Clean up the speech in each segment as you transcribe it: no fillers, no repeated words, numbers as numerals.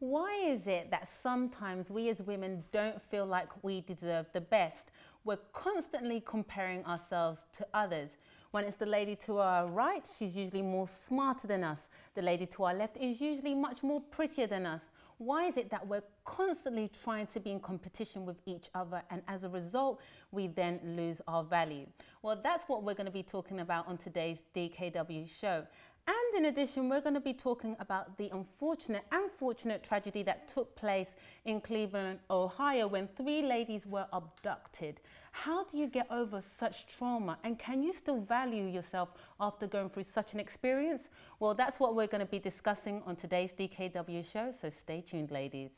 Why is it that sometimes we as women don't feel like we deserve the best? We're constantly comparing ourselves to others. When it's the lady to our right, she's usually more smarter than us. The lady to our left is usually much more prettier than us. Why is it that we're constantly trying to be in competition with each other, and as a result, we then lose our value? Well, that's what we're going to be talking about on today's DKW show. And in addition, we're going to be talking about the unfortunate and fortunate tragedy that took place in Cleveland, Ohio, when 3 ladies were abducted. How do you get over such trauma? And can you still value yourself after going through such an experience? Well, that's what we're going to be discussing on today's DKW show. So stay tuned, ladies.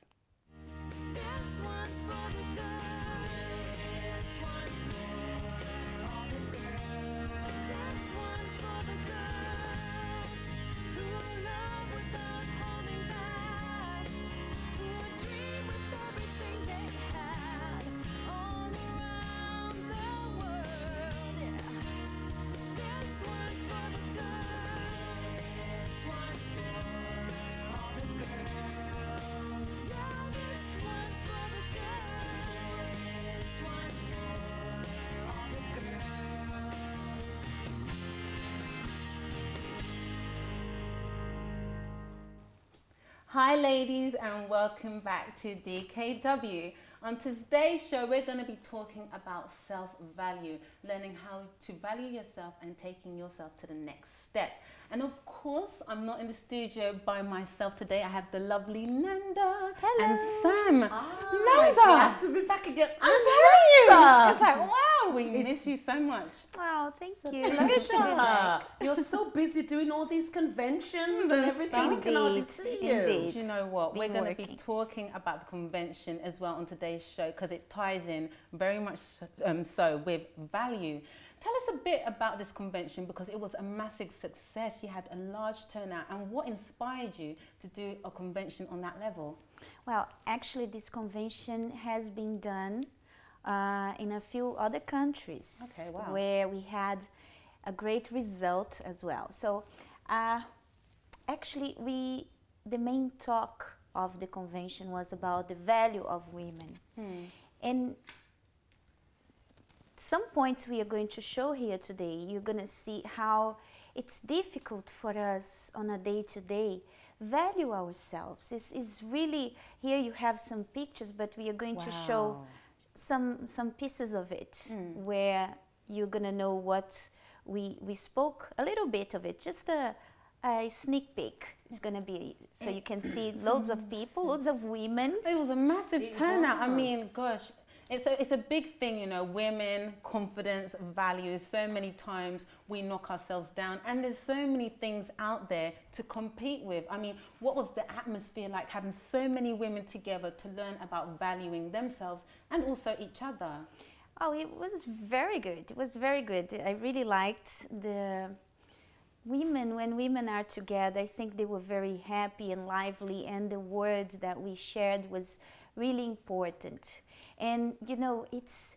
Hi ladies, and welcome back to DKW. On today's show, we're going to be talking about self-value, learning how to value yourself and taking yourself to the next step. And of course, I'm not in the studio by myself today. I have the lovely Nanda and Sam. Nanda! Glad to be back again. I'm telling you! It's like, wow, we miss you so much. Oh, thank you. It's good to be back. You're so busy doing all these conventions and everything. We can hardly see you. Indeed. Do you know what? We're going to be working. talking about the convention as well on today's show, because it ties in very much so with value. Tell us a bit about this convention, because it was a massive success. You had a large turnout, and what inspired you to do a convention on that level? Well, actually, this convention has been done in a few other countries. Okay, wow. Where we had a great result as well. So, actually, the main talk of the convention was about the value of women. And some points we are going to show here today. You're going to see how it's difficult for us on a day-to-day value ourselves. It's really, here you have some pictures, but we are going to show some pieces of it where you're going to know what we spoke, a little bit of it, just a sneak peek. It's going to be, so you can see loads of people, loads of women. It was a massive turnout. I mean, gosh. It's a big thing, you know, women, confidence, values. So many times we knock ourselves down, and there's so many things out there to compete with. I mean, what was the atmosphere like having so many women together to learn about valuing themselves and also each other? Oh, it was very good. It was very good. I really liked the women. When women are together, I think they were very happy and lively, and the words that we shared was really important. And you know, it's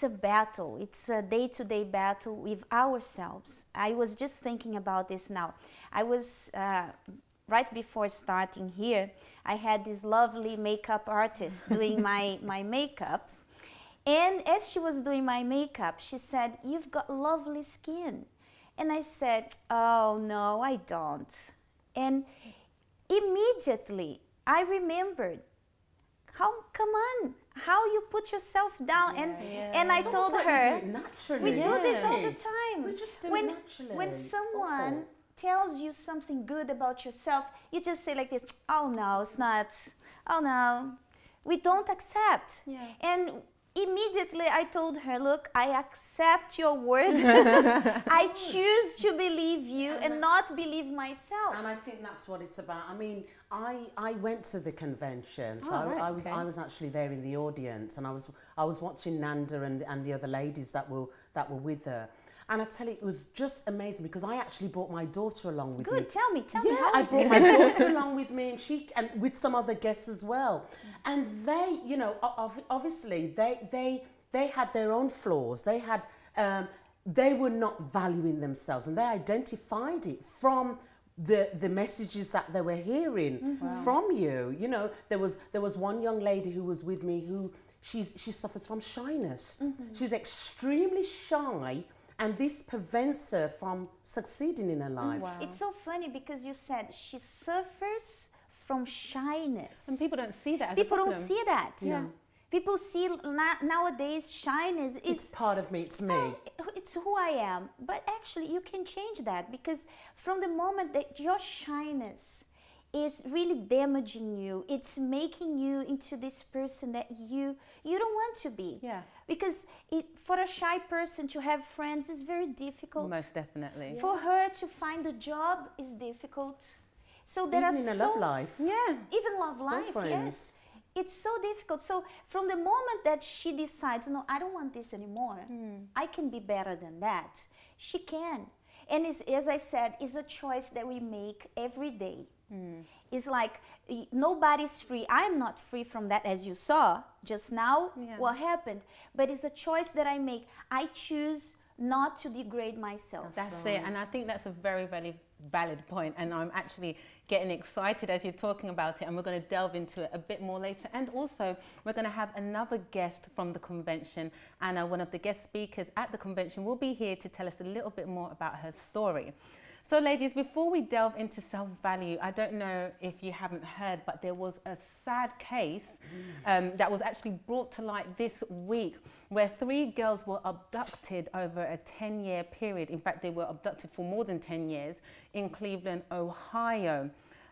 a battle. It's a day-to-day battle with ourselves. I was just thinking about this now. I was right before starting here, I had this lovely makeup artist doing my makeup. And as she was doing my makeup, she said, "You've got lovely skin." And I said, "Oh no, I don't." And immediately I remembered, come on, how you put yourself down. And I told her, we do this all the time. We just do it naturally. When someone tells you something good about yourself, you just say like this, "Oh no, it's not, oh no." We don't accept. And immediately I told her, "Look, I accept your word. I choose to believe you and not believe myself." And I think that's what it's about. I mean, I went to the convention, so I was actually there in the audience, and I was watching Nanda and the other ladies that were with her. And I tell you, it was just amazing, because I actually brought my daughter along with me. Good, tell me how I brought my daughter along with me, and with some other guests as well. And they, you know, obviously they had their own flaws. They were not valuing themselves, and they identified it from the messages that they were hearing from you. You know, there was one young lady who was with me who she suffers from shyness. She's extremely shy, and this prevents her from succeeding in her life. Wow. It's so funny because you said she suffers from shyness. And people don't see that as people a problem. don't see that. Yeah. People see nowadays shyness is... It's part of me, it's me. It's who I am. But actually you can change that, because from the moment that your shyness is really damaging you, it's making you into this person that you don't want to be. Yeah. Because for a shy person to have friends is very difficult. Most definitely. For her to find a job is difficult. So there Even are in a love life. Yeah. even love life, yes. It's so difficult. So from the moment that she decides, no, I don't want this anymore, I can be better than that, she can. And it's, as I said, it's a choice that we make every day. It's like nobody's free. I'm not free from that, as you saw just now, what happened. But it's a choice that I make. I choose not to degrade myself. That's it. And I think that's a very, very valid point. And I'm actually getting excited as you're talking about it. And we're going to delve into it a bit more later. And also, we're going to have another guest from the convention. Anna, one of the guest speakers at the convention, will be here to tell us a little bit more about her story. So ladies, before we delve into self-value, I don't know if you haven't heard, but there was a sad case that was actually brought to light this week, where 3 girls were abducted over a 10-year period. In fact, they were abducted for more than 10 years in Cleveland, Ohio.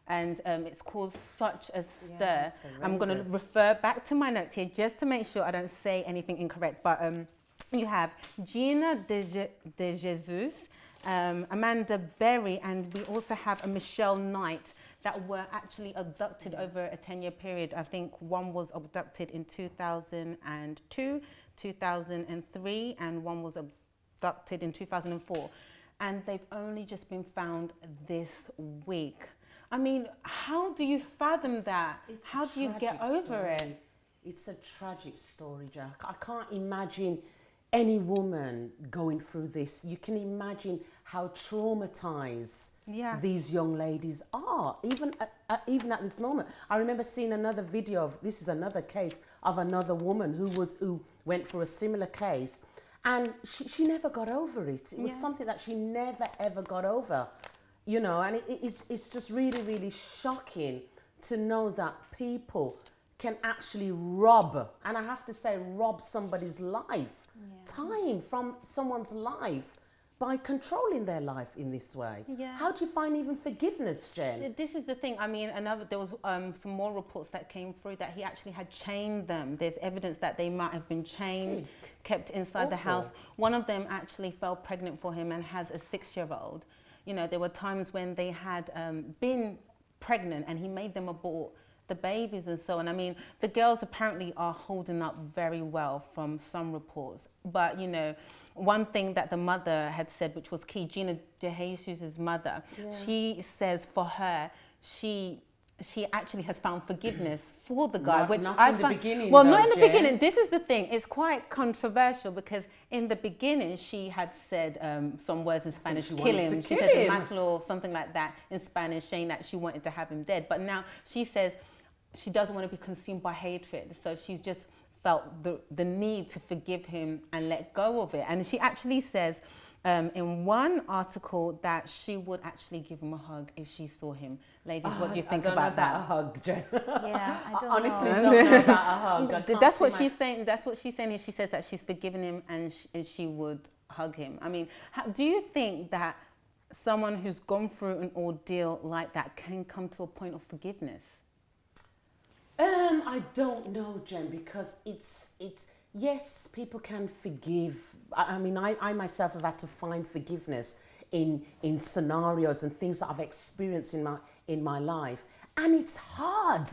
And it's caused such a stir. I'm going to refer back to my notes here just to make sure I don't say anything incorrect. But you have Gina de Jesus, Amanda Berry, and we also have a Michelle Knight that were actually abducted over a 10-year period. I think one was abducted in 2002, 2003, and one was abducted in 2004. And they've only just been found this week. I mean, how do you fathom that? How do you get over it? It's a tragic story, Jack. I can't imagine any woman going through this. You can imagine how traumatized these young ladies are, even at this moment. I remember seeing another video of, this is another case of another woman who went for a similar case, and she never got over it. It was something that she never ever got over, you know. And it's just really, really shocking to know that people can actually rob, and I have to say, rob somebody's life, time from someone's life, by controlling their life in this way. How do you find even forgiveness, Jen? This is the thing. I mean, there was some more reports that came through that he actually had chained them. There's evidence that they might have been chained, kept inside the house. One of them actually fell pregnant for him and has a 6-year-old. You know, there were times when they had been pregnant and he made them abort the babies and so on. I mean, the girls apparently are holding up very well from some reports. But, you know, one thing that the mother had said, which was key, Gina de Jesus' mother, she says for her, she actually has found forgiveness for the guy, which not I in the find, beginning. Well, though, not in the Jen. beginning. This is the thing. It's quite controversial because in the beginning she had said some words in Spanish, kill him. She said the matlo or something like that in Spanish, saying that she wanted to have him dead. But now she says she doesn't want to be consumed by hatred. So she's just felt the need to forgive him and let go of it. And she actually says in one article that she would actually give him a hug if she saw him. Ladies, what do you think about that? A hug, Jen. Yeah, I don't Honestly, know. don't know about a hug. That's what she's saying. That's what she's saying. She says that she's forgiven him and she would hug him. I mean, do you think that someone who's gone through an ordeal like that can come to a point of forgiveness? I don't know, Jen, because it's yes, people can forgive. I mean, I myself have had to find forgiveness in scenarios and things that I've experienced in my life, and it's hard.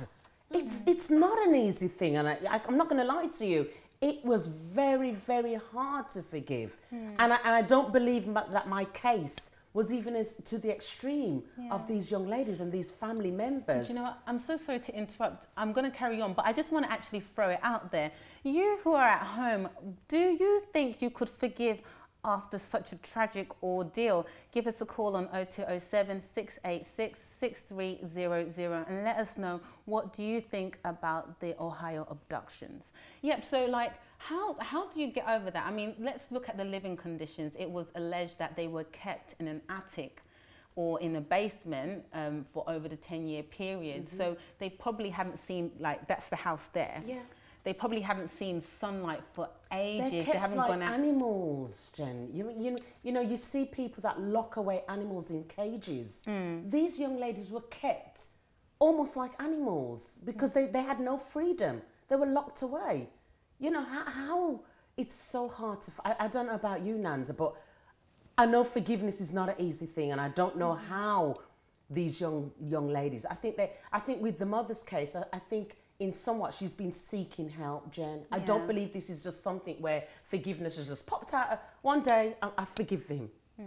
It's not an easy thing, and I'm not going to lie to you. It was very, very hard to forgive, and I don't believe that my case was even as to the extreme of these young ladies and these family members. You know what? I'm so sorry to interrupt. I'm going to carry on, but I just want to actually throw it out there. You who are at home, do you think you could forgive after such a tragic ordeal? Give us a call on 0207 686 6300 and let us know, what do you think about the Ohio abductions? Yep, so like, how do you get over that? I mean, let's look at the living conditions. It was alleged that they were kept in an attic or in a basement for over the 10-year period. So they probably haven't seen, like, that's the house there. Yeah. They probably haven't seen sunlight for ages. They're kept they haven't like gone out. animals, Jen. You know, you see people that lock away animals in cages. These young ladies were kept almost like animals because they had no freedom. They were locked away. You know, how it's so hard to... I don't know about you, Nanda, but I know forgiveness is not an easy thing, and I don't know how these young ladies... I think with the mother's case, I think in somewhat she's been seeking help, Jen. I don't believe this is just something where forgiveness has just popped out. One day, I forgive him. Do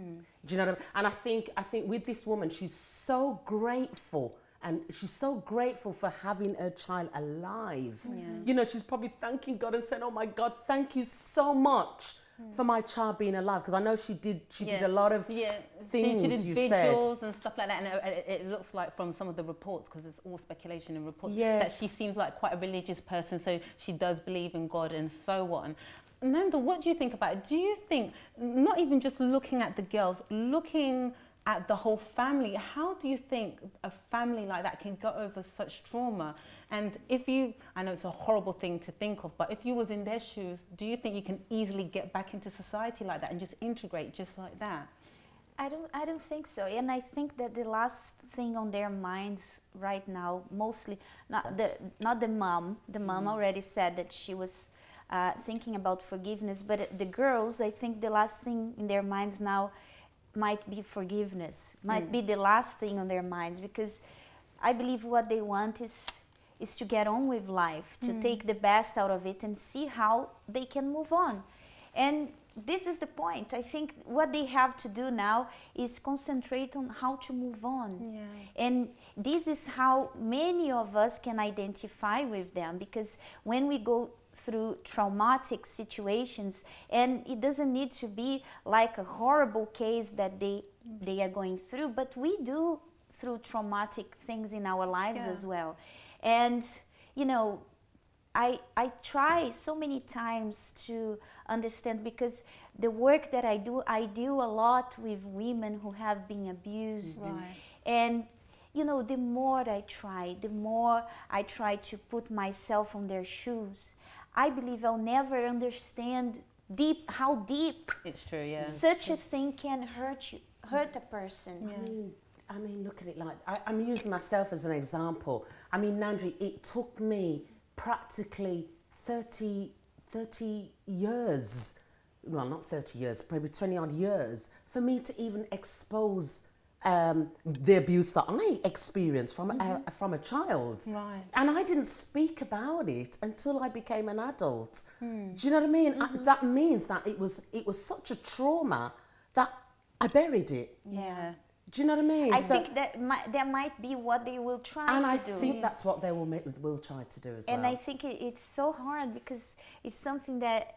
you know what I mean? And I think with this woman, she's so grateful. And she's so grateful for having her child alive. You know, she's probably thanking God and saying, oh my God, thank you so much for my child being alive. Because I know she did a lot of things, she did you vigils said. and stuff like that. And it looks like from some of the reports, because it's all speculation and reports, that she seems like quite a religious person. So she does believe in God and so on. Nanda, what do you think about it? Do you think, not even just looking at the girls, looking at the whole family, how do you think a family like that can go over such trauma? And if you, I know it's a horrible thing to think of, but if you was in their shoes, do you think you can easily get back into society like that and just integrate just like that? I don't think so. And I think that the last thing on their minds right now, mostly, not the mom. The mom already said that she was thinking about forgiveness, but the girls, I think the last thing in their minds now might be forgiveness, might be the last thing on their minds, because I believe what they want is to get on with life, to take the best out of it and see how they can move on. And this is the point. I think what they have to do now is concentrate on how to move on. And this is how many of us can identify with them, because when we go through traumatic situations, and it doesn't need to be like a horrible case that they are going through, but we do through traumatic things in our lives as well. And you know, I try so many times to understand, because the work that I deal a lot with women who have been abused. And you know, the more I try to put myself on their shoes, I believe I'll never understand how deep it's true, such a thing can hurt a person. I mean, look at it like, I'm using myself as an example. I mean, Nandri, it took me practically 30 years, well, not 30 years, probably 20 odd years, for me to even expose the abuse that I experienced from a child. And I didn't speak about it until I became an adult. Do you know what I mean? That means that it was such a trauma that I buried it. Do you know what I mean? I think that might be what they will try to do. And I think that's what they will try to do as well. And I think it's so hard, because it's something that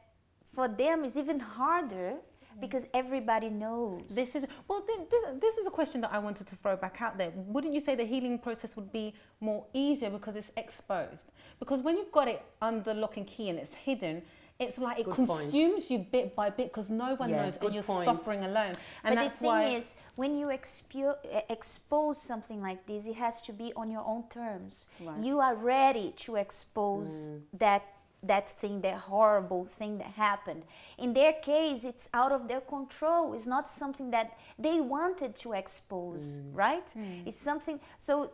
for them is even harder, because everybody knows. This is a question that I wanted to throw back out there. Wouldn't you say the healing process would be more easier because it's exposed? Because when you've got it under lock and key and it's hidden, it's like it consumes you bit by bit, because no one knows, and you're suffering alone. And but the thing is, when you expose something like this, it has to be on your own terms. You are ready to expose that thing, that horrible thing that happened. In their case, it's out of their control. It's not something that they wanted to expose, right? It's something, so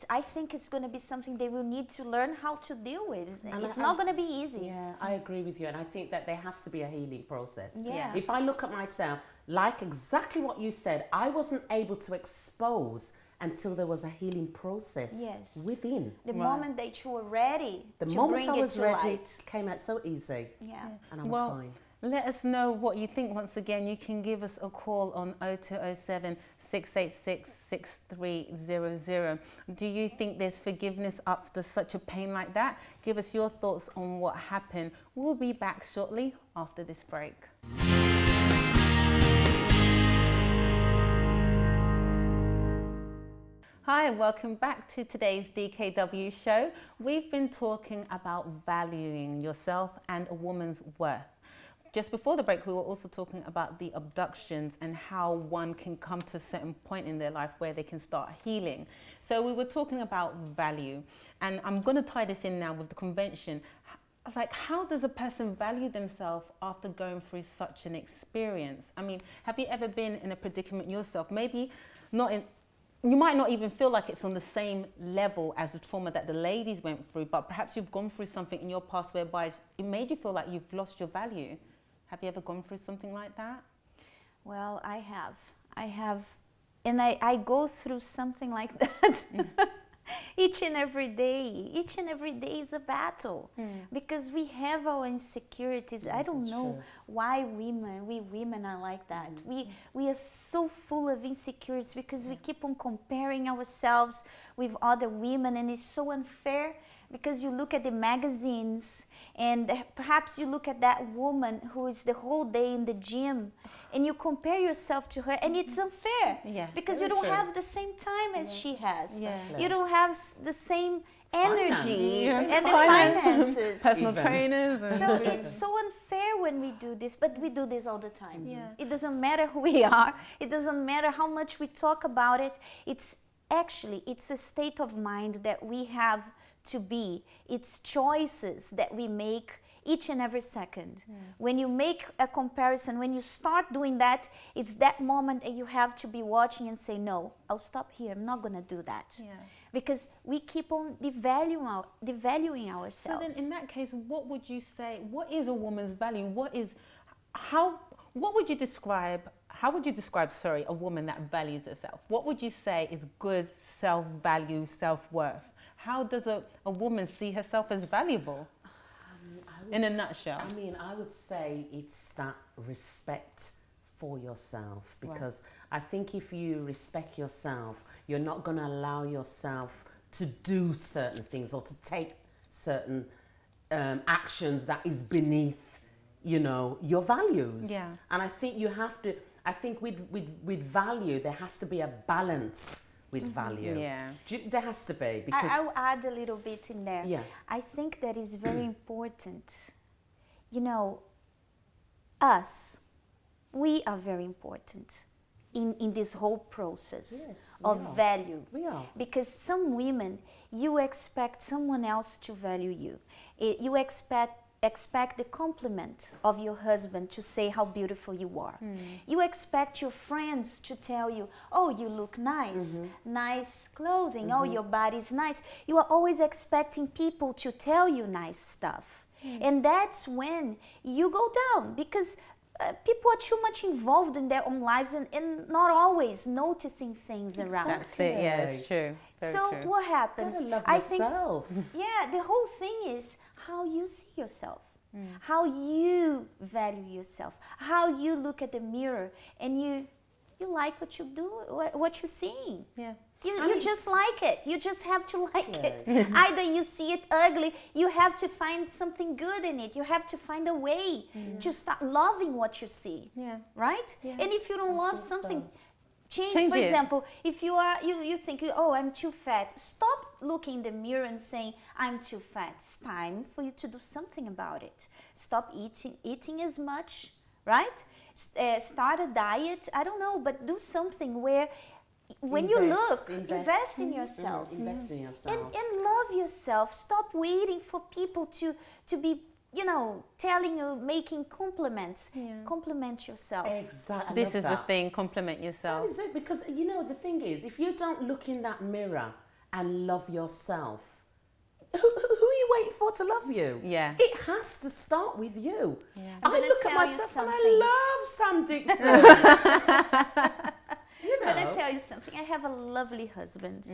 I think it's going to be something they will need to learn how to deal with. And it's not going to be easy. Yeah, I agree with you. And I think that there has to be a healing process. If I look at myself, like exactly what you said, I wasn't able to expose until there was a healing process within. The moment that you were ready the moment I was ready, it came out so easy. And I was fine. Let us know what you think. Once again, you can give us a call on 0207 686 6300. Do you think there's forgiveness after such a pain like that? Give us your thoughts on what happened. We'll be back shortly after this break. Hi, and welcome back to today's DKW show. We've been talking about valuing yourself and a woman's worth. Just before the break, we were also talking about the abductions and how one can come to a certain point in their life where they can start healing. So we were talking about value, and I'm going to tie this in now with the convention. Like, how does a person value themselves after going through such an experience? I mean, have you ever been in a predicament yourself? Maybe not in, you might not even feel like it's on the same level as the trauma that the ladies went through, but perhaps you've gone through something in your past whereby it made you feel like you've lost your value. Have you ever gone through something like that? Well, I have, and I go through something like that each and every day. Each and every day is a battle because we have our insecurities. I don't know why we women are like that. We are so full of insecurities because we keep on comparing ourselves with other women, and it's so unfair. Because you look at the magazines and perhaps you look at that woman who is the whole day in the gym and you compare yourself to her, and it's unfair because you don't have the same time as she has. You don't have the same energy and the finances. Personal trainers. So it's so unfair when we do this, but we do this all the time. It doesn't matter who we are. It doesn't matter how much we talk about it. It's a state of mind that we have to be. It's choices that we make each and every second. When you make a comparison, when you start doing that, it's that moment that you have to be watching and say, no, I'll stop here. I'm not going to do that. Because we keep on devaluing ourselves. So then in that case, what would you say, what is a woman's value? How would you describe a woman that values herself? What would you say is good self-value, self-worth? How does a woman see herself as valuable? In a nutshell. I mean, I would say it's that respect for yourself, because I think if you respect yourself, you're not going to allow yourself to do certain things or to take certain actions that is beneath, your values. And I think you have to, with value, there has to be a balance with value. There has to be, because I'll add a little bit in there. I think that is very important. Us, we are very important in this whole process of value. We are. Because some women, you expect someone else to value you. You expect the compliment of your husband to say how beautiful you are. You expect your friends to tell you, oh, you look nice, nice clothing, oh, your body's nice. You are always expecting people to tell you nice stuff. And that's when you go down, because people are too much involved in their own lives and not always noticing things around. That's it, it's true. Very true. What happens? You gotta love yourself. The whole thing is how you see yourself, how you value yourself, how you look at the mirror and you like what you do, what you're seeing. You just like it. You just have to like it. Either you see it ugly, you have to find something good in it. You have to find a way to start loving what you see. Right? And if you don't love something, change. For example, if you think, oh, I'm too fat, stop looking in the mirror and saying, I'm too fat. It's time for you to do something about it. Stop eating as much, right? Start a diet. I don't know, but do something where when you look, invest in yourself. Invest in yourself. And love yourself. Stop waiting for people to be, telling you, making compliments. Compliment yourself. Exactly. This is the thing, compliment yourself. That is it, because, the thing is, if you don't look in that mirror and love yourself, who are you waiting for to love you? It has to start with you. I look at myself and I love Sam Dixon. I'm going to tell you something. I have a lovely husband,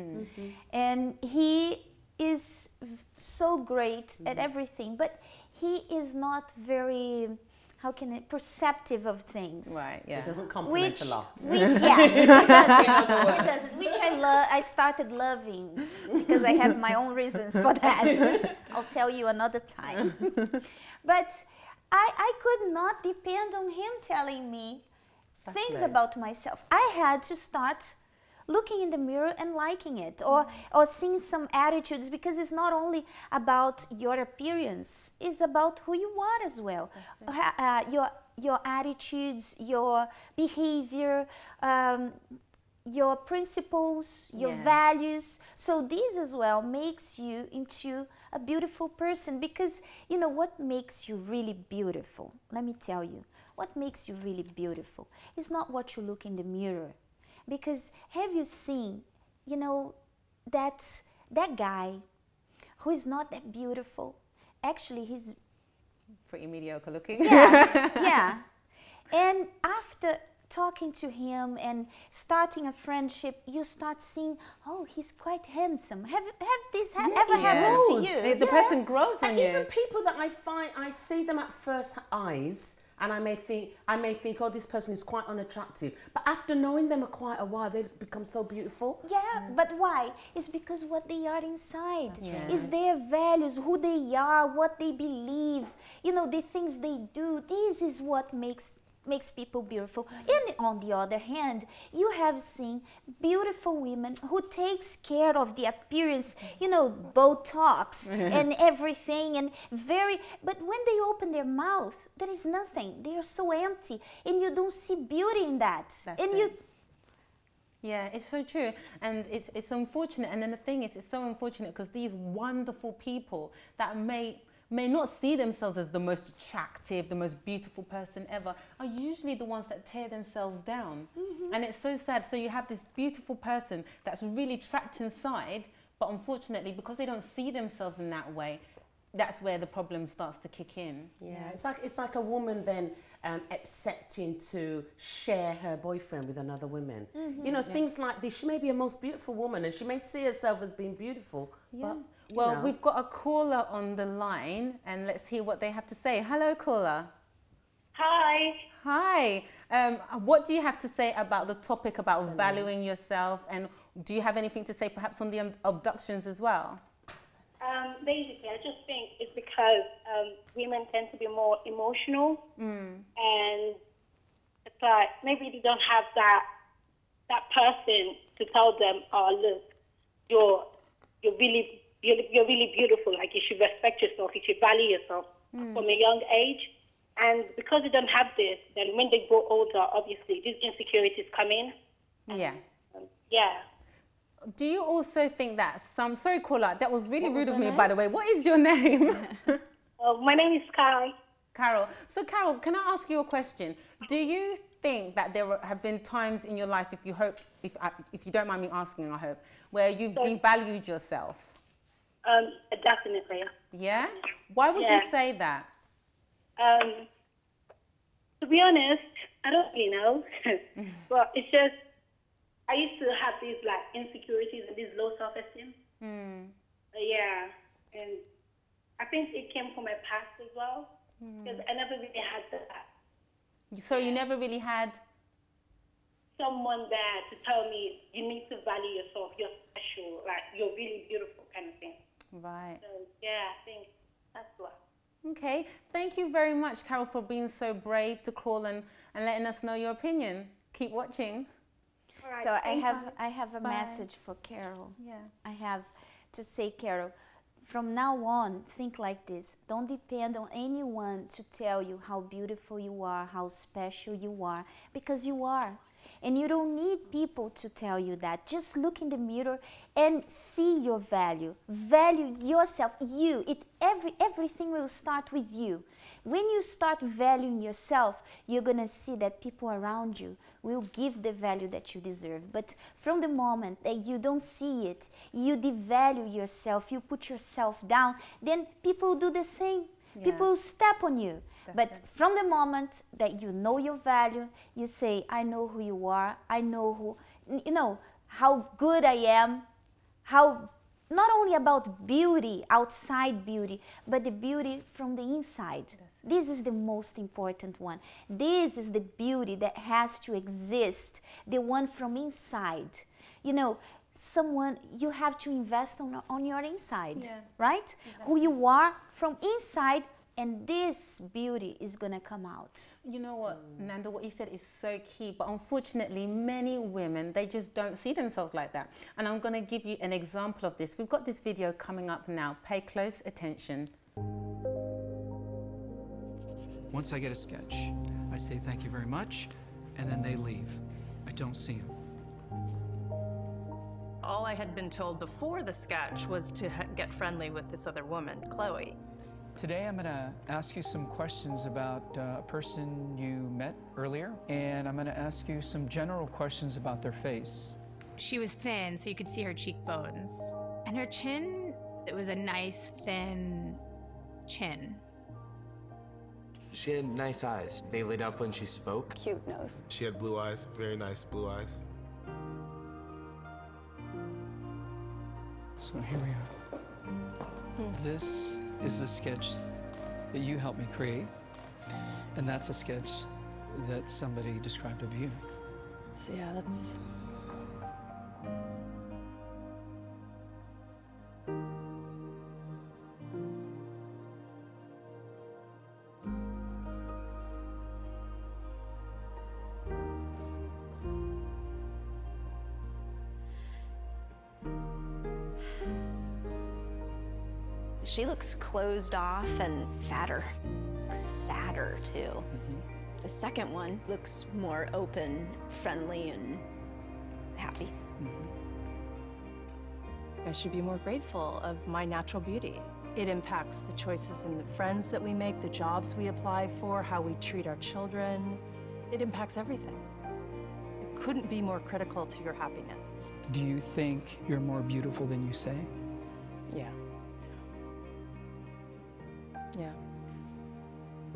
and he is so great at everything, but he is not very, perceptive of things. Right, yeah. So he doesn't compliment a lot. He doesn't. Which I started loving, because I have my own reasons for that. I'll tell you another time. But I could not depend on him telling me things about myself. I had to start looking in the mirror and liking it, or seeing some attitudes, because it's not only about your appearance, it's about who you are as well. Your attitudes, your behavior, your principles, your values. So this as well makes you into a beautiful person, because you know what makes you really beautiful? Let me tell you, what makes you really beautiful is not what you look in the mirror. Because have you seen, you know, that guy who is not that beautiful, actually he's pretty mediocre looking. Yeah, yeah. And after talking to him and starting a friendship, you start seeing, oh, he's quite handsome. Have this ever happened to you? The person grows on and you. Even people that I see them at first eyes, and I may think, oh, this person is quite unattractive. But after knowing them for quite a while, they become so beautiful. Yeah, but why? It's because what they are inside. It's their values, who they are, what they believe, you know, the things they do. This is what makes people beautiful. And on the other hand, you have seen beautiful women who takes care of the appearance, you know, Botox and everything, and but when they open their mouth, there is nothing. They are so empty, and you don't see beauty in that. Yeah, it's so true, and it's unfortunate. And then the thing is, it's so unfortunate because these wonderful people that may not see themselves as the most attractive, the most beautiful person ever, are usually the ones that tear themselves down. And it's so sad. So you have this beautiful person that's really trapped inside, but unfortunately, because they don't see themselves in that way, that's where the problem starts to kick in. Yeah, it's like a woman then accepting to share her boyfriend with another woman. You know, things like this. She may be a most beautiful woman, and she may see herself as being beautiful, but well, we've got a caller on the line, and let's hear what they have to say. Hello, caller. Hi. Hi. What do you have to say about the topic about valuing yourself, and do you have anything to say perhaps on the abductions as well? Basically, I just think it's because women tend to be more emotional, and it's like maybe they don't have that person to tell them, oh, look, you're really beautiful. Like, you should respect yourself. You should value yourself from a young age. And because they don't have this, then when they grow older, obviously these insecurities come in. Yeah. Yeah. Do you also think that sorry, caller, that was really rude of me, by the way. What is your name? My name is Kai. Carol. So, Carol, can I ask you a question? Do you think that there have been times in your life, if you don't mind me asking, I hope, where you've devalued yourself? Definitely. Yeah? Why would you say that? To be honest, I don't really know. But it's just, I used to have these like insecurities and this low self-esteem. Yeah. And I think it came from my past as well. Because I never really had that. So you never really had someone there to tell me, you need to value yourself, you're special, like you're really beautiful kind of thing. Right. So yeah, I think that's what. Okay, thank you very much, Carol, for being so brave to call and letting us know your opinion. Keep watching. All right, so I have a message for Carol. Yeah. I have to say, Carol, from now on, think like this. Don't depend on anyone to tell you how beautiful you are, how special you are, because you are. And you don't need people to tell you that. Just look in the mirror and see your value. Value yourself, you. Everything will start with you. When you start valuing yourself, you're going to see that people around you will give the value that you deserve. But from the moment that you don't see it, you devalue yourself, you put yourself down, then people do the same. Yeah. People step on you. But from the moment that you know your value, you say, I know who you are, I know how good I am, how not only about beauty, outside beauty, but the beauty from the inside. This is the most important one. This is the beauty that has to exist, the one from inside. You know, you have to invest on your inside, right? Exactly. Who you are from inside and this beauty is gonna come out. You know what, Nanda, what you said is so key, but unfortunately many women, they just don't see themselves like that. And I'm gonna give you an example of this. We've got this video coming up now. Pay close attention. Once I get a sketch, I say thank you very much, and then they leave. I don't see them. All I had been told before the sketch was to get friendly with this other woman, Chloe. Today I'm going to ask you some questions about a person you met earlier, and I'm going to ask you some general questions about their face. She was thin, so you could see her cheekbones. And her chin, it was a nice, thin chin. She had nice eyes. They lit up when she spoke. Cute nose. She had blue eyes, very nice blue eyes. So here we are. This is the sketch that you helped me create, and that's a sketch that somebody described of you. So yeah, that's... She looks closed off and fatter, sadder too. The second one looks more open, friendly, and happy. I should be more grateful of my natural beauty. It impacts the choices and the friends that we make, the jobs we apply for, how we treat our children. It impacts everything. It couldn't be more critical to your happiness. Do you think you're more beautiful than you say? Yeah. Yeah.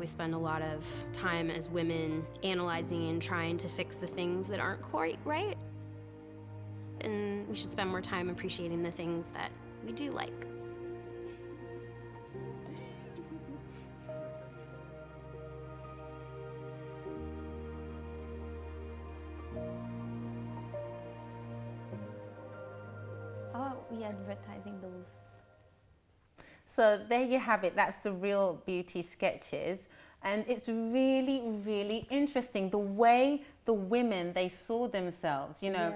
We spend a lot of time as women analyzing and trying to fix the things that aren't quite right. And we should spend more time appreciating the things that we do like. Oh, we advertising the Louvre. So there you have it. That's the Real Beauty sketches. And it's really, really interesting the way the women, they saw themselves. You know,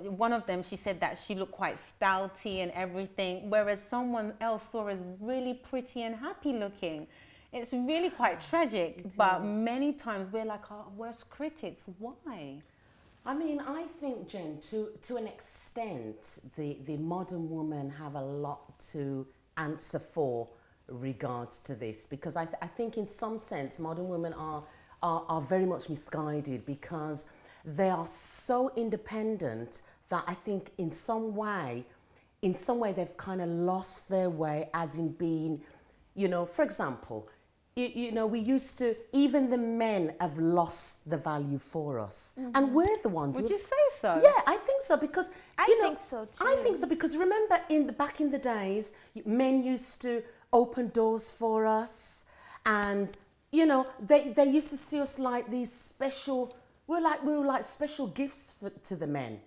one of them, she said that she looked quite stouty and everything, whereas someone else saw her as really pretty and happy looking. It's really quite tragic, but many times we're like our worst critics. Why? I mean, I think, Jen, to an extent, the modern woman have a lot to answer for regards to this, because I think in some sense modern women are very much misguided, because they are so independent that I think in some way they've kind of lost their way, as in being, you know, for example, you know, we used to, even the men have lost the value for us. And we're the ones. Would you say so? Yeah, I think so, because I think so too. I think so, because remember back in the days, men used to open doors for us, and you know, they used to see us like these special, we were like special gifts to the men.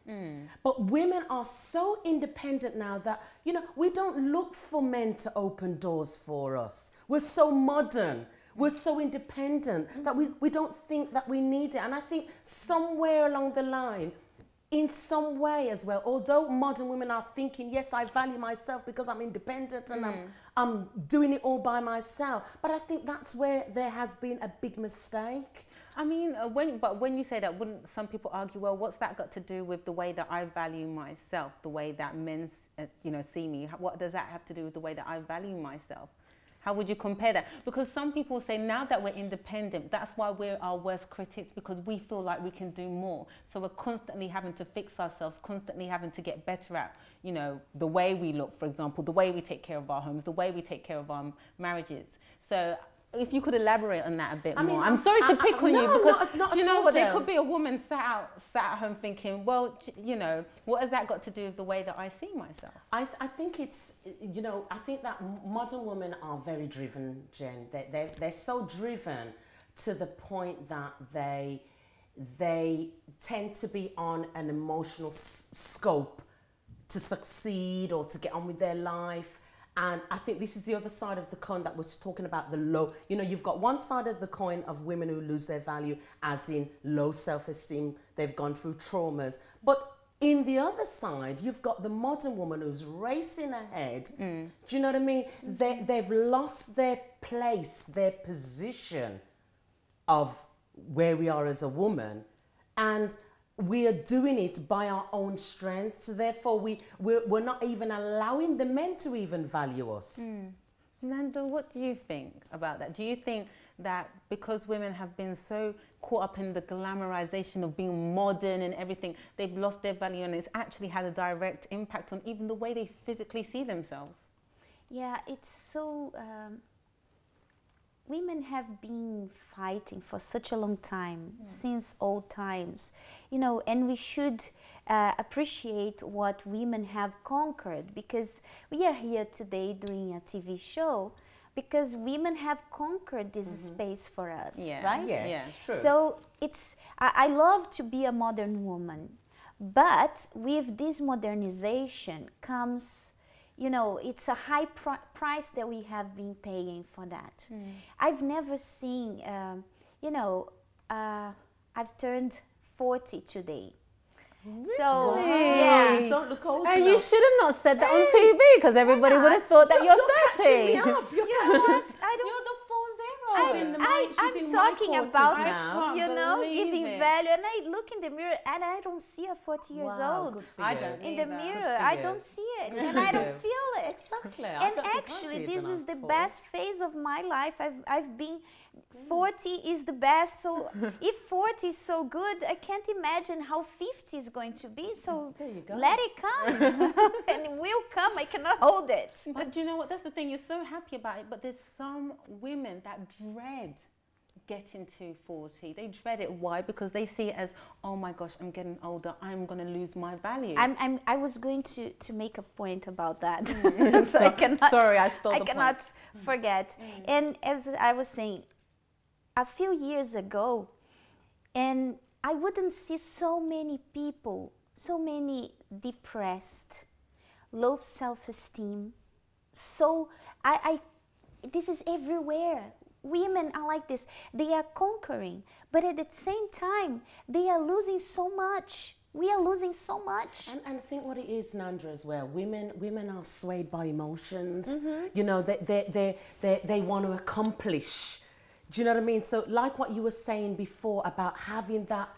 But women are so independent now that, you know, we don't look for men to open doors for us. We're so modern, we're so independent that we don't think that we need it. And I think somewhere along the line, in some way as well, although modern women are thinking, yes, I value myself because I'm independent and I'm doing it all by myself, but I think that's where there has been a big mistake. I mean, when you say that, wouldn't some people argue, well, what's that got to do with the way that I value myself, the way that men, you know, see me? What does that have to do with the way that I value myself? How would you compare that? Because some people say now that we're independent, that's why we're our worst critics, because we feel like we can do more. So we're constantly having to fix ourselves, constantly having to get better at, you know, the way we look, for example, the way we take care of our homes, the way we take care of our marriages. So if you could elaborate on that a bit more. I'm sorry to pick on you, because not you know all, what, there Jen. could be a woman sat at home thinking, well, you know, what has that got to do with the way that I see myself? I think it's, you know, I think that modern women are very driven, Jen. They're so driven to the point that they tend to be on an emotional scope to succeed or to get on with their life. And I think this is the other side of the coin that was talking about the low. You know, you've got one side of the coin of women who lose their value, as in low self-esteem. They've gone through traumas. But in the other side, you've got the modern woman who's racing ahead. Do you know what I mean? They've lost their place, their position of where we are as a woman. And we are doing it by our own strength. So therefore, we're not even allowing the men to even value us. Nando, what do you think about that? Do you think that because women have been so caught up in the glamorization of being modern and everything, they've lost their value, and it's actually had a direct impact on even the way they physically see themselves? Yeah, it's so... women have been fighting for such a long time, since old times, you know, and we should appreciate what women have conquered, because we are here today doing a TV show because women have conquered this space for us, right? Yes, true. So it's, I love to be a modern woman, but with this modernization comes, you know, it's a high price that we have been paying for that. I've never seen, you know, I've turned 40 today. Really? So, yeah. You don't look old And enough. you should have not said that on TV, because everybody would have thought that you're 30. You're what? I don't, You're the 40. I'm talking about, now. you know, believe giving it. value, and I look in the mirror and I don't see a 40 years Wow, old. good for I you. don't In the either. mirror, for I you. don't see it, Good and for I don't you. feel it. Exactly. I And don't think I'd actually, even this is have the 40. best phase of my life. I've been 40 is the best. So if 40 is so good, I can't imagine how 50 is going to be. So There you go. let it come, and it will come. I cannot hold it. But do you know what? That's the thing. You're so happy about it, but there's some women that dread getting to 40. They dread it. Why? Because they see it as, oh my gosh, I'm getting older. I'm going to lose my value. I was going to make a point about that. So I cannot, sorry, I stole the point. I cannot forget. And as I was saying, a few years ago, and I wouldn't see so many people, so many depressed, low self-esteem. So this is everywhere. Women are like this. They are conquering, but at the same time, they are losing so much. We are losing so much. And I think what it is, Nandra, as well, women are swayed by emotions. You know, they want to accomplish. Do you know what I mean? So like what you were saying before about having that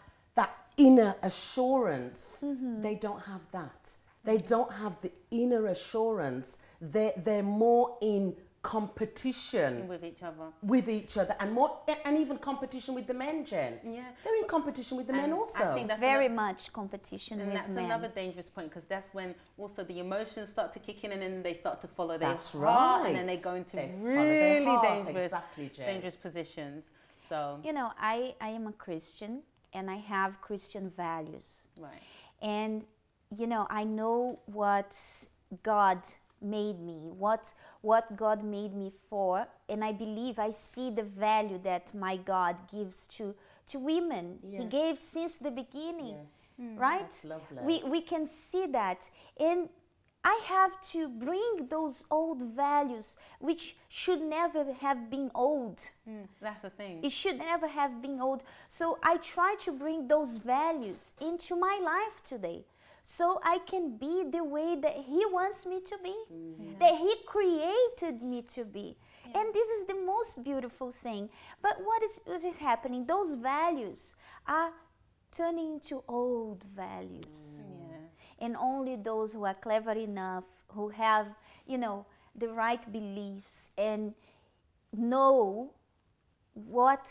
inner assurance, they don't have that. They don't have the inner assurance. They're more in competition with each other, and even competition with the men, Jen. Yeah, they're in competition with the men also. I think that's very much competition with men. And that's another dangerous point, because that's when also the emotions start to kick in, and then they start to follow their That's heart, right. and then they go into They follow really their heart. dangerous, Exactly, Jen. dangerous positions. So you know, I am a Christian, and I have Christian values. right, And you know, I know what God made me, what God made me for, and I believe I see the value that my God gives to women. Yes. He gave since the beginning, Yes. right? That's lovely. We can see that, and I have to bring those old values, which should never have been old. that's the thing. It should never have been old. So I try to bring those values into my life today, so I can be the way that He wants me to be, that He created me to be. And this is the most beautiful thing. But what is happening? Those values are turning into old values. And only those who are clever enough, who have, you know, the right beliefs and know what,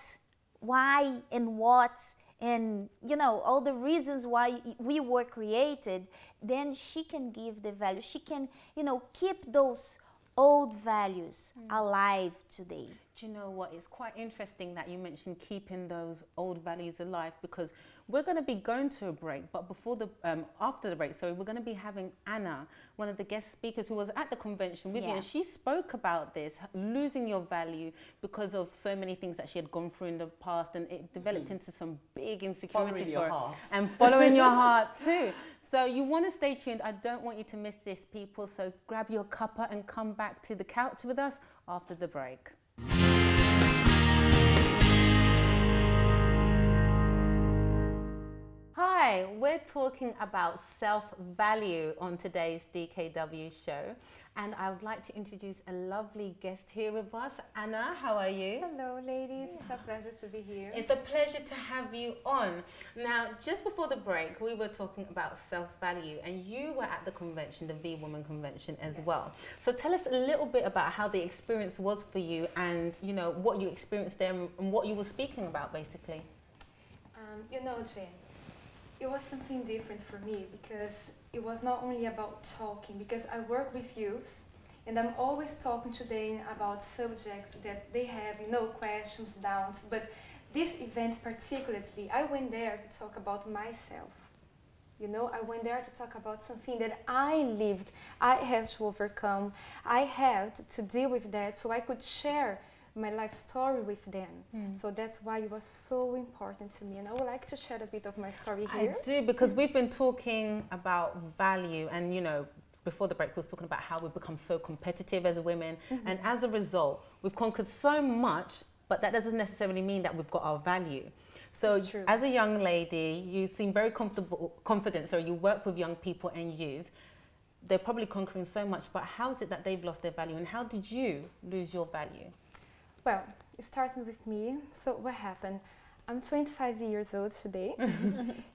why and what, and you know, all the reasons why we were created, then she can give the value. She can, you know, keep those old values alive today. Do you know what? It's quite interesting that you mentioned keeping those old values alive, because we're going to be going to a break, but before the after the break, sorry, we're going to be having Anna, one of the guest speakers who was at the convention with you, and she spoke about this, losing your value because of so many things that she had gone through in the past, and it developed into some big insecurities for her. And following your heart too. So you want to stay tuned. I don't want you to miss this, people. So grab your cuppa and come back to the couch with us after the break. Hi, we're talking about self-value on today's DKW show, and I would like to introduce a lovely guest here with us. Anna, how are you? Hello ladies, it's a pleasure to be here. It's a pleasure to have you on. Now, just before the break, we were talking about self-value, and you were at the convention, the V-Woman convention as well. So tell us a little bit about how the experience was for you, and you know what you experienced there and what you were speaking about, basically. You know, Jen, it was something different for me because it was not only about talking, because I work with youth and I'm always talking to them about subjects that they have, you know, questions, doubts, but this event particularly, I went there to talk about myself. You know, I went there to talk about something that I lived, I had to overcome, I had to deal with that so I could share my life story with them. So that's why it was so important to me, and I would like to share a bit of my story here. I do, because we've been talking about value, and you know, before the break we was talking about how we've become so competitive as women, and as a result we've conquered so much, but that doesn't necessarily mean that we've got our value. So as a young lady, you seem very confident, so you work with young people and youth. They're probably conquering so much, but how is it that they've lost their value, and how did you lose your value? Well, it started with me. So what happened? I'm 25 years old today.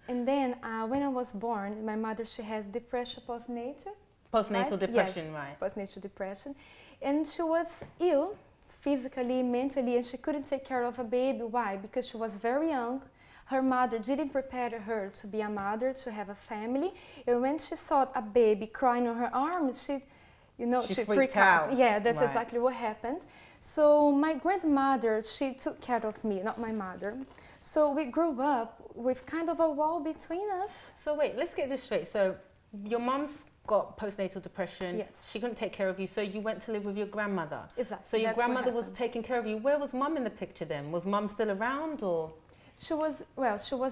And then when I was born, my mother, she has depression postnatal. Postnatal depression, right. Postnatal depression. And she was ill physically, mentally, and she couldn't take care of a baby. Why? Because she was very young. Her mother didn't prepare her to be a mother, to have a family. And when she saw a baby crying on her arm, she freaked out. Yeah, that's exactly what happened. So my grandmother, she took care of me, not my mother. So we grew up with kind of a wall between us. So wait, let's get this straight. So your mum's got postnatal depression. Yes. She couldn't take care of you, so you went to live with your grandmother. Exactly. So your grandmother was taking care of you. Where was mum in the picture then? Was mum still around, or? She was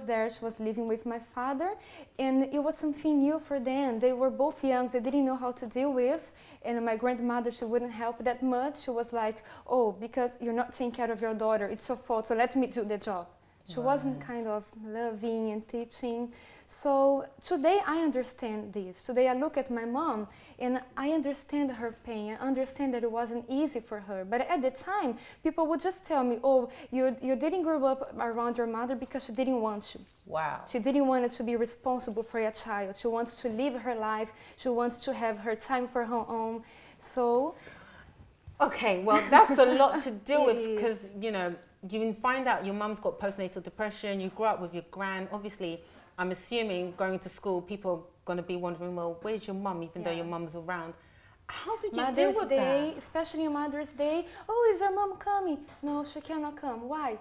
there, she was living with my father, and it was something new for them. They were both young, they didn't know how to deal with, and my grandmother, she wouldn't help that much. She was like, oh, because you're not taking care of your daughter, it's your fault, so let me do the job. She wasn't kind of loving and teaching. So today I understand this. Today I look at my mom and I understand her pain. I understand that it wasn't easy for her. But at the time, people would just tell me, oh, you didn't grow up around your mother because she didn't want to. Wow. She didn't want to be responsible for your child. She wants to live her life. She wants to have her time for her own. So... Okay, well, that's a lot to deal with, because, you know, you find out your mum's got postnatal depression, you grew up with your gran. Obviously, I'm assuming going to school, people are going to be wondering, well, where's your mum, even though your mum's around? How did you deal with that? Especially on Mother's Day. Oh, is your mom coming? No, she cannot come. Why?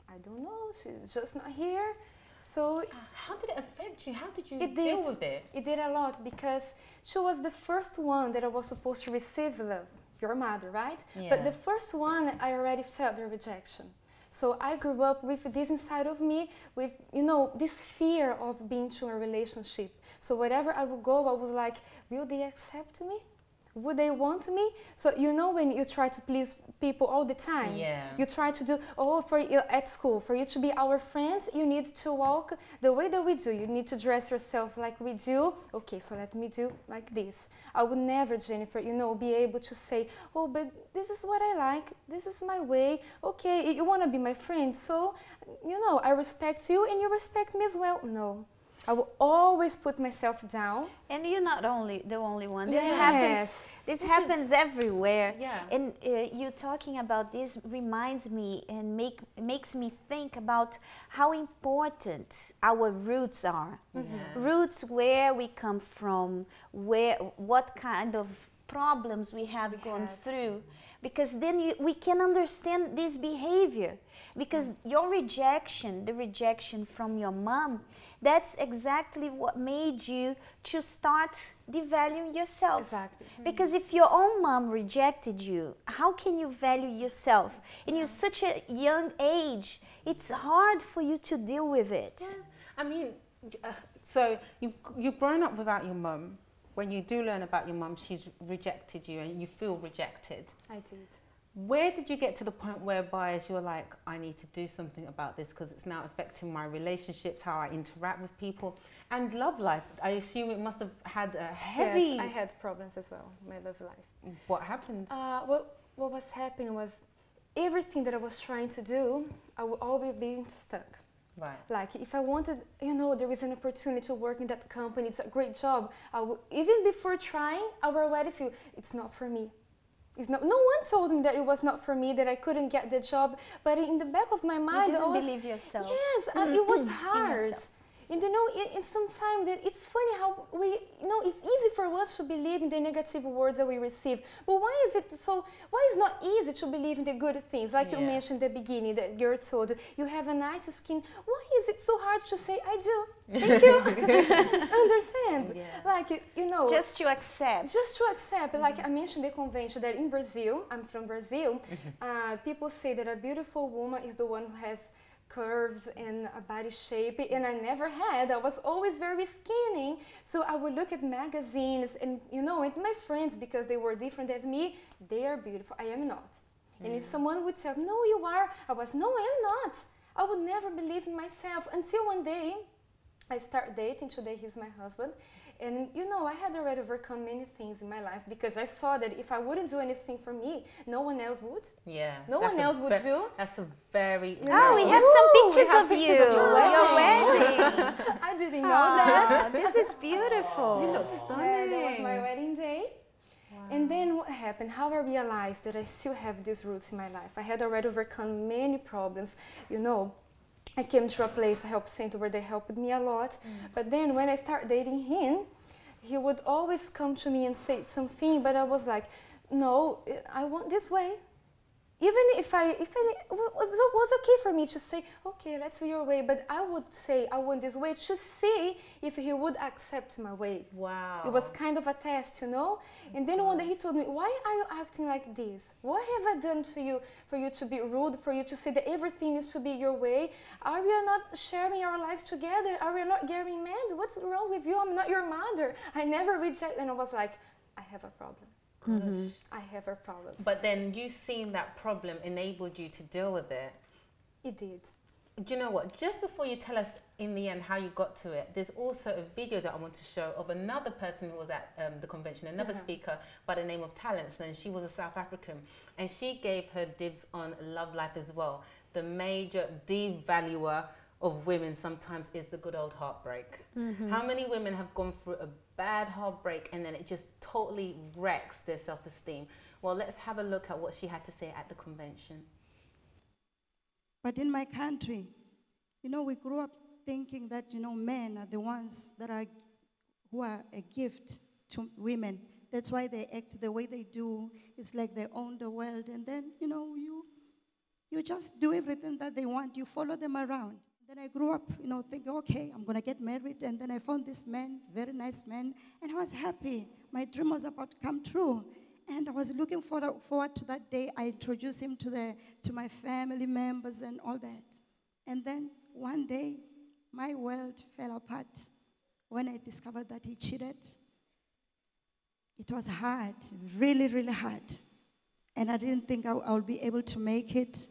I don't know. She's just not here. So how did it affect you? How did you deal with it? It did a lot, because she was the first one that I was supposed to receive love. Your mother, right? Yeah. But the first one, I already felt the rejection. So I grew up with this inside of me, with, you know, this fear of being to a relationship. So wherever I would go, I was like, will they accept me? Would they want me? So you know, when you try to please people all the time, you try to do, at school, for you to be our friends, you need to walk the way that we do. You need to dress yourself like we do. Okay, so let me do like this. I would never, Jennifer, you know, be able to say, oh, but this is what I like. This is my way. Okay, you want to be my friend, so, you know, I respect you and you respect me as well. No. I will always put myself down. And you're not the only one. This happens everywhere. Yeah. And you talking about this reminds me and makes me think about how important our roots are. Roots, where we come from, what kind of problems we have gone through, because then we can understand this behavior. Because your rejection, the rejection from your mom, that's exactly what made you to start devaluing yourself. Exactly. Because if your own mom rejected you, how can you value yourself? And you're such a young age, it's hard for you to deal with it. Yeah. I mean, so you've grown up without your mum. When you do learn about your mum, she's rejected you and you feel rejected. I did. Where did you get to the point whereby as you're like, I need to do something about this because it's now affecting my relationships, how I interact with people, and love life? I assume it must have had a heavy... Yes, I had problems as well in my love life. What happened? What was happening was everything that I was trying to do, I would always be stuck. Right. Like if I wanted, you know, there is an opportunity to work in that company, it's a great job, I would, even before trying, I would already feel, it's not for me. It's not, no one told me that it was not for me, that I couldn't get the job, but in the back of my mind, you didn't I was, believe yourself. Yes, it was hard. And you know, in sometimes that it's funny how we, you know, it's easy for us to believe in the negative words that we receive. But why is it so? Why is it not easy to believe in the good things? Like you mentioned at the beginning, that you're told you have a nice skin. Why is it so hard to say I do? Thank you. Understand? Yeah. Like you know, just to accept. Just to accept. Like I mentioned the convention that in Brazil, I'm from Brazil. People say that a beautiful woman is the one who has curves and a body shape, and I never had. I was always very skinny, so I would look at magazines and, you know, and my friends, because they were different than me, they are beautiful, I am not. And if someone would tell, no you are, I was, no I am not. I would never believe in myself until one day I start dating. Today he's my husband. And you know, I had already overcome many things in my life because I saw that if I wouldn't do anything for me, no one else would. Yeah. No one else would do. That's a very... Oh, we have some pictures of you. Your wedding. I didn't know that. This is beautiful. You look stunning. Yeah, that was my wedding day. Wow. And then what happened? How I realized that I still have these roots in my life. I had already overcome many problems, you know. I came to a place, a help center, where they helped me a lot. But then when I started dating him, he would always come to me and say something, but I was like, no, I want this way. Even if it was okay for me to say, okay, let's do your way, but I would say I want this way to see if he would accept my way. Wow. It was kind of a test, you know? And then one day he told me, why are you acting like this? What have I done to you for you to be rude, for you to say that everything needs to be your way? Are we not sharing our lives together? Are we not getting mad? What's wrong with you? I'm not your mother. I never reject. And I was like, I have a problem. I have a problem. But then you seeing that problem enabled you to deal with it. It did. Do you know what? Just before you tell us in the end how you got to it, there's also a video that I want to show of another person who was at the convention, another speaker by the name of Talents, and she was a South African, and she gave her dibs on love life as well. The major devaluer of women sometimes is the good old heartbreak. How many women have gone through a bad heartbreak and then it just totally wrecks their self-esteem? Well, let's have a look at what she had to say at the convention. But in my country, you know, we grew up thinking that, you know, men are the ones that are, who are a gift to women. That's why they act the way they do. It's like they own the world. And then, you know, you just do everything that they want. You follow them around. Then I grew up, you know, thinking, okay, I'm going to get married. And then I found this man, very nice man, and I was happy. My dream was about to come true. And I was looking forward to that day. I introduced him to my family members and all that. And then one day, my world fell apart when I discovered that he cheated. It was hard, really hard. And I didn't think I would be able to make it.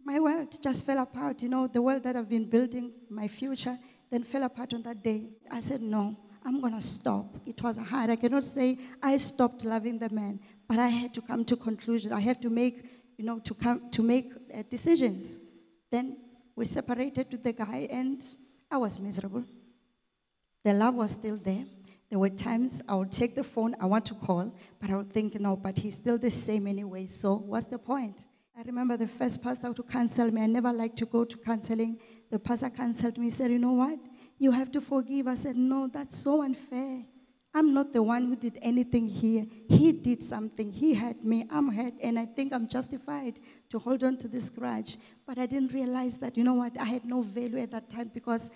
My world just fell apart. You know, the world that I've been building, my future, then fell apart on that day. I said, no, I'm going to stop. It was hard. I cannot say I stopped loving the man, but I had to come to conclusion. I have to make, you know, to make decisions. Then we separated with the guy, and I was miserable. The love was still there. There were times I would take the phone, I want to call, but I would think, no, but he's still the same anyway, so what's the point? I remember the first pastor to counsel me. I never liked to go to counseling. The pastor counseled me. He said, you know what? You have to forgive. I said, no, that's so unfair. I'm not the one who did anything here. He did something. He hurt me. I'm hurt. And I think I'm justified to hold on to this grudge. But I didn't realize that, you know what, I had no value at that time because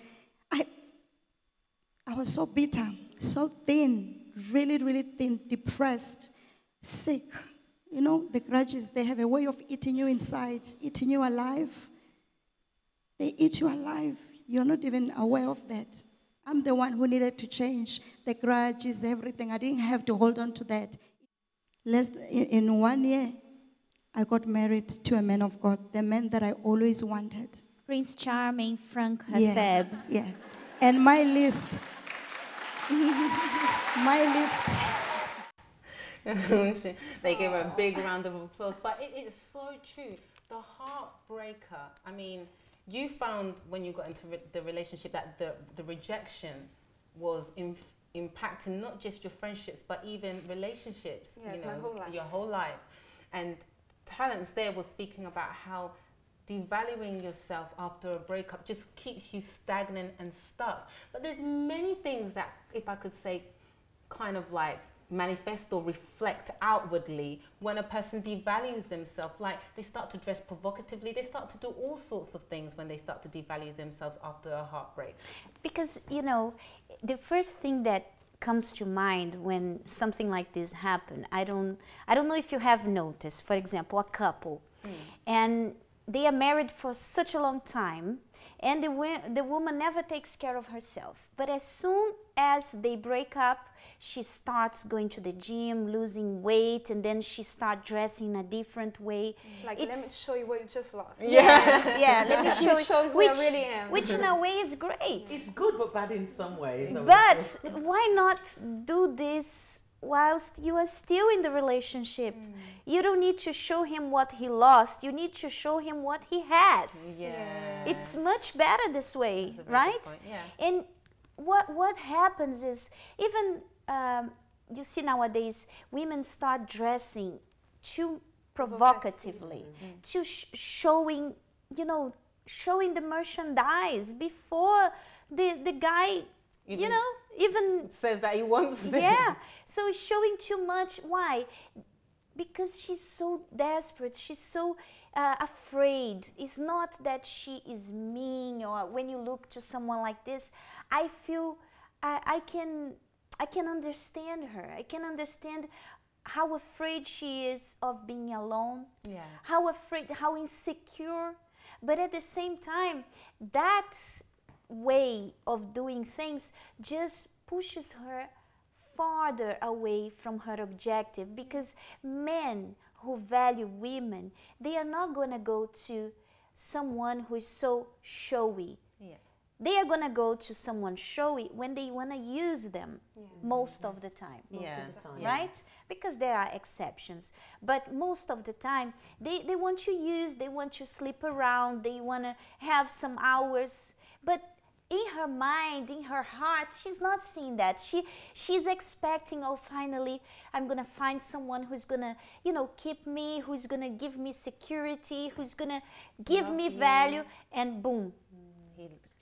I was so bitter, so thin, really, really thin, depressed, sick. You know, the grudges, they have a way of eating you inside, eating you alive. They eat you alive. You're not even aware of that. I'm the one who needed to change. The grudges, everything. I didn't have to hold on to that. In 1 year, I got married to a man of God, the man that I always wanted. Prince Charming, Frank Yeah, Hafeb. yeah. And my list, They give her a big round of applause. But it's so true. The heartbreaker, I mean, you found when you got into the relationship that the rejection was impacting not just your friendships, but even relationships, yes, you know, my whole life. your whole life. And Talents there was speaking about how devaluing yourself after a breakup just keeps you stagnant and stuck. But there's many things that, if I could say, kind of like manifest or reflect outwardly when a person devalues themselves. Like they start to dress provocatively, they start to do all sorts of things when they start to devalue themselves after a heartbreak. Because, you know, the first thing that comes to mind when something like this happens, I don't know if you have noticed, for example, a couple, and they are married for such a long time, and the woman never takes care of herself. But as soon as they break up, she starts going to the gym, losing weight, and then she starts dressing in a different way. Like, let me show you what you just lost. Yeah, yeah, let me show you who I really am. Which in a way is great. It's good but bad in some ways. But why not do this whilst you are still in the relationship? You don't need to show him what he lost. You need to show him what he has. Yeah. It's much better this way, right? Yeah. And what happens is, even you see nowadays, women start dressing too provocatively, to showing, you know, showing the merchandise before the guy, you know, even says that he wants it. Yeah, so showing too much. Why? Because she's so desperate, she's so afraid. It's not that she is mean, or when you look to someone like this, I feel I can understand her. I can understand how afraid she is of being alone, how afraid, how insecure. But at the same time, that way of doing things just pushes her farther away from her objective, because men who value women, they are not going to go to someone who is so showy. They are going to go to someone showy when they want to use them most of the time, right? Because there are exceptions. But most of the time, they want to use, they want to sleep around, they want to have some hours. But in her mind, in her heart, she's not seeing that. She's expecting, oh, finally, I'm going to find someone who's going to, you know, keep me, who's going to give me security, who's going to give me value, and boom.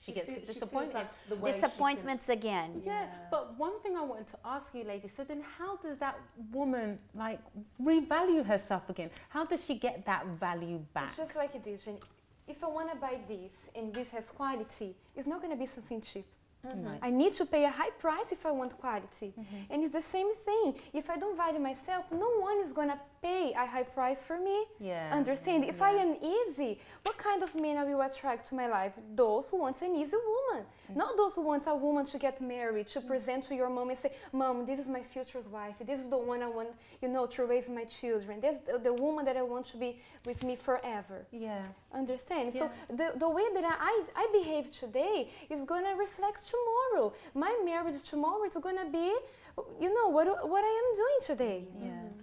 She gets disappointed. Disappointments again. Yeah, but one thing I wanted to ask you, ladies, so then how does that woman, like, revalue herself again? How does she get that value back? It's just like it is, Jenny. If I want to buy this and this has quality, it's not going to be something cheap. I need to pay a high price if I want quality. And it's the same thing. If I don't value myself, no one is going to pay a high price for me. Understand? If I am easy, what kind of men I will attract to my life? Those who want an easy woman. Not those who want a woman to get married, to present to your mom and say, Mom, this is my future's wife. This is the one I want, you know, to raise my children. This is the woman that I want to be with me forever. Understand? So the way that I behave today is going to reflect tomorrow. My marriage tomorrow is going to be, you know, what I am doing today.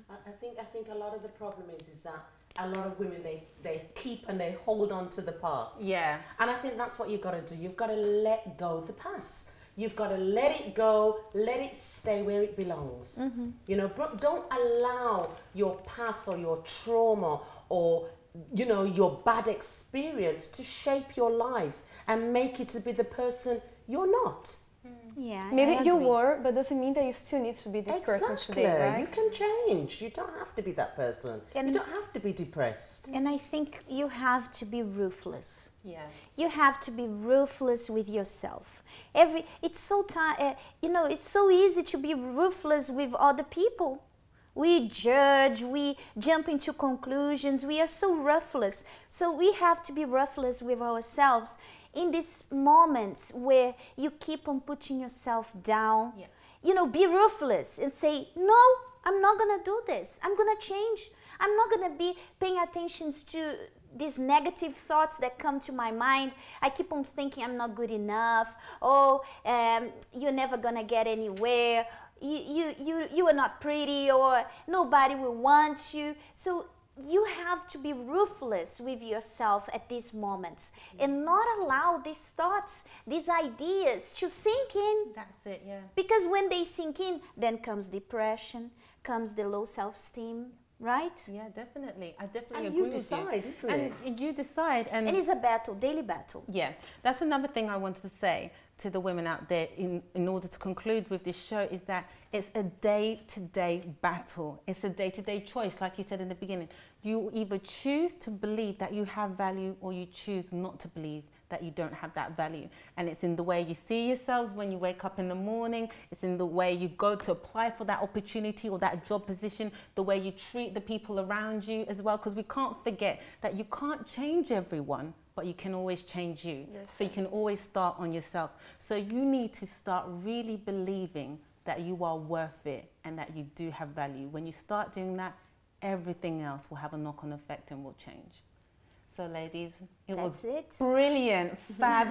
I think a lot of the problem is that a lot of women, they keep and they hold on to the past. And I think that's what you've got to do. You've got to let go of the past. You've got to let it go, let it stay where it belongs. You know, don't allow your past or your trauma or, you know, your bad experience to shape your life and make you to be the person you're not. Yeah. Maybe I you agree. were, but doesn't mean that you still need to be this person today, right? You can change. You don't have to be that person. You don't have to be depressed. And I think you have to be ruthless. Yeah. You have to be ruthless with yourself. It's so it's so easy to be ruthless with other people. We judge, we jump into conclusions, we are so ruthless. So we have to be ruthless with ourselves in these moments where you keep on putting yourself down. Yeah. You know, be ruthless and say, no, I'm not gonna do this. I'm gonna change. I'm not gonna be paying attention to these negative thoughts that come to my mind. I keep on thinking I'm not good enough. Oh, you're never gonna get anywhere. You are not pretty, or nobody will want you. So you have to be ruthless with yourself at these moments and not allow these thoughts, these ideas to sink in. That's it, yeah. Because when they sink in, then comes depression, comes the low self-esteem, right? Yeah, definitely. I definitely And agree you with decide, you. isn't and it? you decide. And it is a battle, daily battle. Yeah, that's another thing I wanted to say to the women out there in order to conclude with this show, is that it's a day-to-day battle. It's a day-to-day choice, like you said in the beginning. You either choose to believe that you have value, or you choose not to believe that you don't have that value. And it's in the way you see yourselves when you wake up in the morning. It's in the way you go to apply for that opportunity or that job position, the way you treat the people around you as well. Because we can't forget that you can't change everyone, but you can always change you. Yes. So you can always start on yourself. So you need to start really believing that you are worth it and that you do have value. When you start doing that, everything else will have a knock-on effect and will change. So ladies, it was brilliant, fab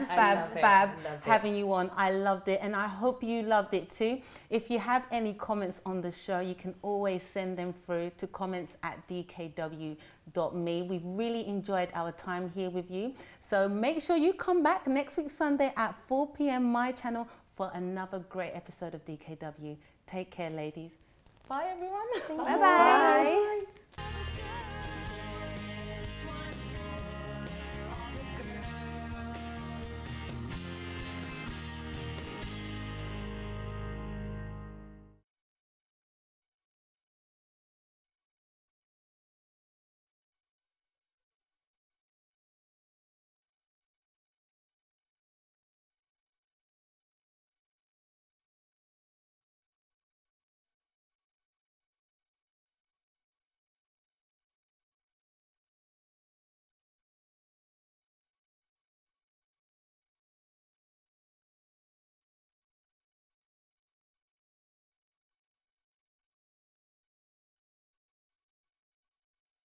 having you on. I loved it, and I hope you loved it too. If you have any comments on the show, you can always send them through to comments@dkw.me. We've really enjoyed our time here with you. So make sure you come back next week Sunday at 4 p.m. my channel for another great episode of DKW. Take care, ladies. Bye, everyone. Bye-bye. Bye.